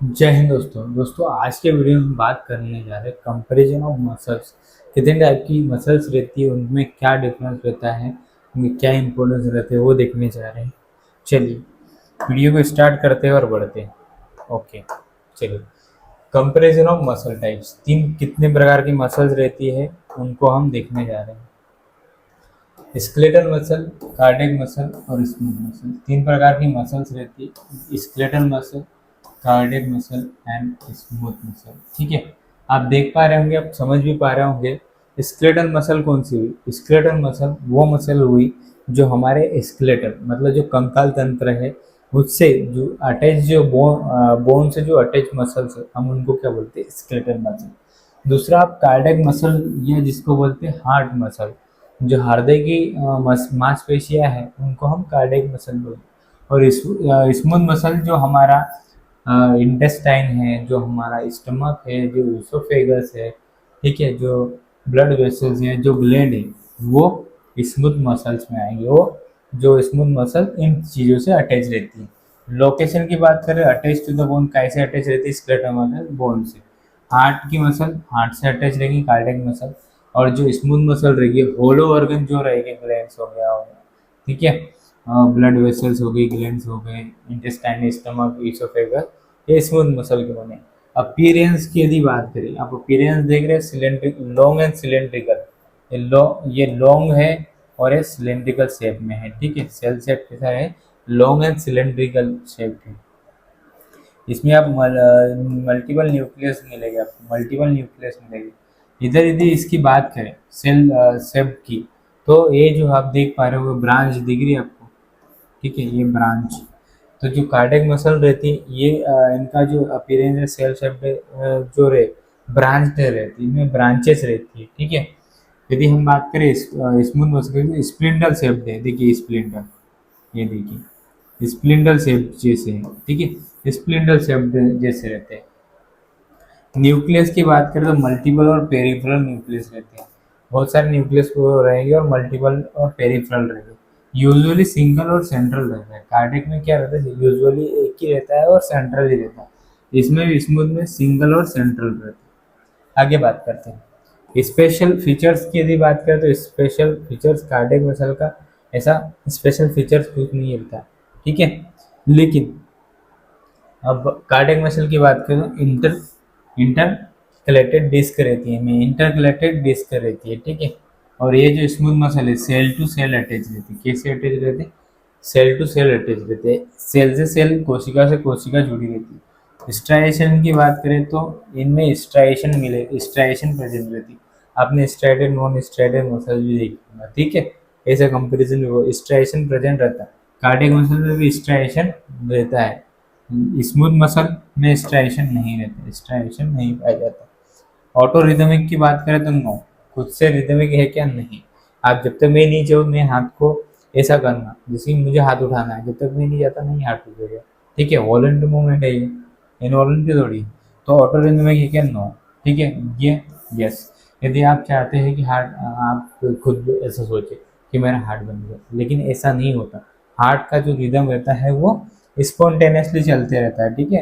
जय हिंद दोस्तों आज के वीडियो में हम बात करने जा रहे हैं कंपैरिजन ऑफ मसल्स। कितने टाइप की मसल्स रहती है, उनमें क्या डिफरेंस रहता है, उनमें क्या इंपॉर्टेंस रहते हैं, वो देखने जा रहे हैं। चलिए वीडियो को स्टार्ट करते हैं और बढ़ते हैं। ओके, चलिए कंपैरिजन ऑफ मसल टाइप्स। तीन कितने प्रकार की मसल्स रहती है उनको हम देखने जा रहे हैं। स्केलेटल मसल, कार्डियक मसल और स्मूथ मसल। तीन प्रकार की मसल्स रहती है, skeletal muscle, cardiac muscle and smooth muscle. ठीक है, आप देख पा रहे होंगे, आप समझ भी पा रहे होंगे। स्केलेटल मसल कौन सी हुई? स्केलेटल मसल वो मसल हुई जो हमारे स्केलेटल मतलब जो कंकाल तंत्र है उससे जो अटैच, जो बोन से जो अटैच मसल्स है हम उनको क्या बोलते हैं? Skeletal muscle. दूसरा आप कार्डियक मसल या जिसको बोलते हैं हार्ट मसल, जो हृदय की मांसपेशियां हैं उनको हम कार्डियक मसल बोलते हैं। और स्मूथ मसल जो हमारा इंटेस्टाइन है, जो हमारा स्टमक है, जो इसोफेगस है, ठीक है, जो ब्लड वेसल्स है, जो ग्लैंड है, वो स्मूथ मसल्स में आएंगे। वो जो स्मूथ मसल इन चीज़ों से अटैच रहती है। लोकेशन की बात करें, अटैच टू द बोन कैसे अटैच रहती है? स्केलेटल मसल बोन से। हार्ट की मसल हार्ट से अटैच रहेगी, कार्डियक मसल। और जो स्मूथ मसल रहेगी, होलो ऑर्गन जो रहेंगे, ग्लैंड्स हो गया होगा, ठीक है, ब्लड वेसल्स हो गई, ग्लैंड्स हो गए, इंटेस्टाइन, स्टमक, इसोफेगस, ये स्मूथ मसल के बने। अपीयरेंस की यदि बात करें, आप अपीयरेंस देख रहे हैं, सिलेंड्रिक, लॉन्ग एंड सिलेंड्रिकल। ये लॉन्ग है और ये सिलेंड्रिकल शेप में है। ठीक है, सेल शेप कैसा है? लॉन्ग एंड सिलेंड्रिकल शेप है। इसमें आप मल्टीपल न्यूक्लियस मिलेगा, आपको मल्टीपल न्यूक्लियस मिलेगी। इधर यदि इसकी बात करें सेल शेप की, तो ये जो आप देख पा रहे हो ब्रांच दिख रही है आपको, ठीक है, ये ब्रांच। तो जो कार्डियक मसल रहती है ये इनका जो अपीयरेंस है सेल शेप जो रहे, ब्रांच रहती है, इनमें ब्रांचेस रहती है। ठीक है, यदि हम बात करें स्मूथ मसल की, स्प्लिंडल शेप है, देखिए स्प्लिंडल, ये देखिए स्प्लिंडल शेप जैसे है। ठीक है, स्प्लिंडल शेप जैसे रहते हैं। न्यूक्लियस की बात करें तो मल्टीपल और पेरिफेरल न्यूक्लियस रहते हैं। बहुत सारे न्यूक्लियस को रहेंगे और मल्टीपल और पेरिफेरल रहेंगे। यूजुअली सिंगल और सेंट्रल रहता है। कार्डियक में क्या रहता है? यूजुअली एक ही रहता है और सेंट्रल ही रहता है। इसमें भी स्मूथ में सिंगल और सेंट्रल रहता है। आगे बात करते हैं स्पेशल फीचर्स की। यदि बात करें तो स्पेशल फीचर्स कार्डियक मसल का ऐसा स्पेशल फीचर्स कुछ नहीं रहता। ठीक है, लेकिन अब कार्डियक मसल की बात करें तो इंटरकलेटेड डिस्क रहती है, में इंटरकलेटेड डिस्क रहती है। ठीक है, और ये जो स्मूथ मसल है सेल टू सेल अटैच रहती है। कैसे अटैच रहते हैं? सेल टू सेल अटैच रहते हैं। सेल से सेल, कोशिका से कोशिका जुड़ी रहती है। स्ट्राइएशन की बात करें तो इनमें स्ट्राइएशन मिले, स्ट्राइएशन प्रेजेंट रहती है। आपने स्ट्राइडेड नॉन स्ट्राइडेड मसल भी देखी होगा। ठीक है, ऐसा कंपेरिजन में वो स्ट्राइएशन प्रेजेंट रहता है। कार्डियक मसल में भी स्ट्राइएशन रहता है। स्मूथ मसल में स्ट्राइएशन नहीं रहता, स्ट्राइएशन नहीं पाया जाता। ऑटो रिदमिक की बात करें तो नो, खुद से रिदमिक है क्या? नहीं। आप जब तक मैं नहीं चाहूँ मैं हाथ को ऐसा करना, जैसे कि मुझे हाथ उठाना है, जब तक मैं नहीं जाता नहीं हाथ उठेगा। ठीक है, वॉलंटरी मूवमेंट है ये, इनवॉलंटरी थोड़ी। तो ऑटो रिदमिक है क्या? नो। ठीक है, ये यस। यदि आप चाहते हैं कि हार्ट, आप खुद ऐसा सोचे कि मेरा हार्ट बन गया, लेकिन ऐसा नहीं होता। हार्ट का जो रिदम रहता है वो स्पॉन्टेनियसली चलते रहता है। ठीक है,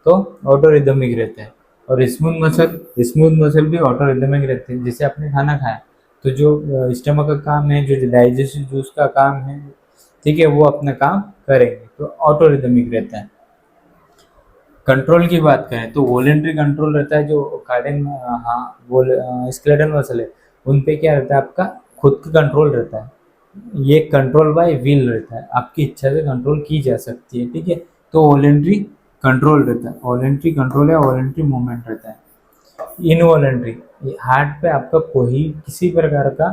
तो ऑटो रिदमिक रहता है। और स्मूथ मसल भी ऑटो रिदमिक रहते हैं। जैसे आपने खाना खाया तो जो स्टमक का काम है, जो डाइजेस्टिव जूस का काम है, ठीक है, वो अपना काम करेंगे, तो ऑटो रिदमिक रहता है। कंट्रोल की बात करें तो वॉलेंट्री कंट्रोल रहता है। जो कार्डियक, हाँ, वो स्केलेटल मसल है, उन पे क्या रहता है? आपका खुद का कंट्रोल रहता है। ये कंट्रोल बाय विल रहता है, आपकी इच्छा से कंट्रोल की जा सकती है। ठीक है, तो वॉलेंट्री कंट्रोल रहता है, वॉलेंट्री कंट्रोल या वॉलेंट्री मूवमेंट रहता है। इनवॉलेंट्री, हार्ट पे आपका कोई किसी प्रकार का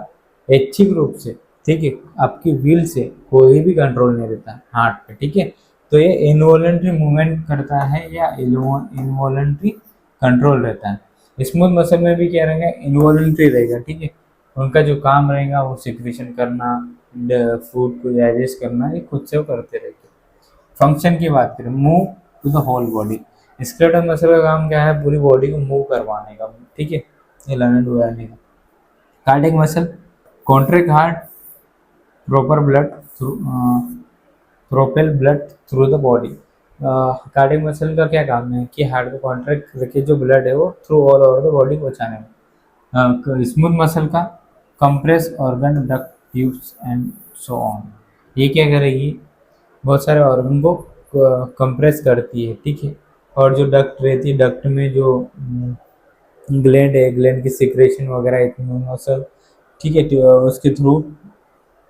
ऐच्छिक रूप से, ठीक है, आपकी विल से कोई भी कंट्रोल नहीं रहता हार्ट पे। ठीक है, तो ये इनवॉलेंट्री मूवमेंट करता है या इनवॉलेंट्री कंट्रोल रहता है। स्मूथ मसल में भी क्या रहेगा? इनवॉलेंट्री रहेगा। ठीक है, उनका जो काम रहेगा वो सिक्रेशन करना, फूड को डाइजेस्ट करना, ये खुद से वो करते रहते हैं। फंक्शन की बात करें, move to the whole body. Skeletal muscle का काम क्या है? पूरी बॉडी को मूव करवाने का। ठीक है, हिलाने डुलाने का। Cardiac muscle contract heart, proper blood through, propel blood through the body. Cardiac muscle का क्या काम है कि हार्ट को कॉन्ट्रैक्ट करके जो ब्लड है वो through all over the body पहुंचाने में। स्मूथ मसल का compress organ duct tubes and so on, ये क्या करेगी, बहुत सारे ऑर्गन को कंप्रेस करती है, ठीक है। और जो डक्ट रहती है, डक्ट में जो ग्लैंड है, ग्लैंड की सिक्रेशन वगैरह मसल, ठीक है, उसके थ्रू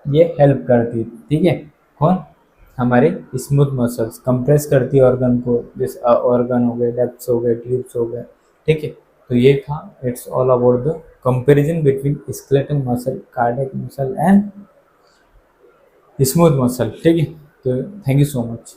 ये हेल्प करती है, ठीक है। कौन, हमारे स्मूथ मसल्स कंप्रेस करती है ऑर्गन को, जैसे ऑर्गन हो गए, डक्ट्स हो गए, ट्यूब्स हो गए, ठीक है। तो ये था, it's all about the comparison between skeletal muscle, cardiac muscle and smooth muscle, ठीक है। तो थैंक यू सो मच।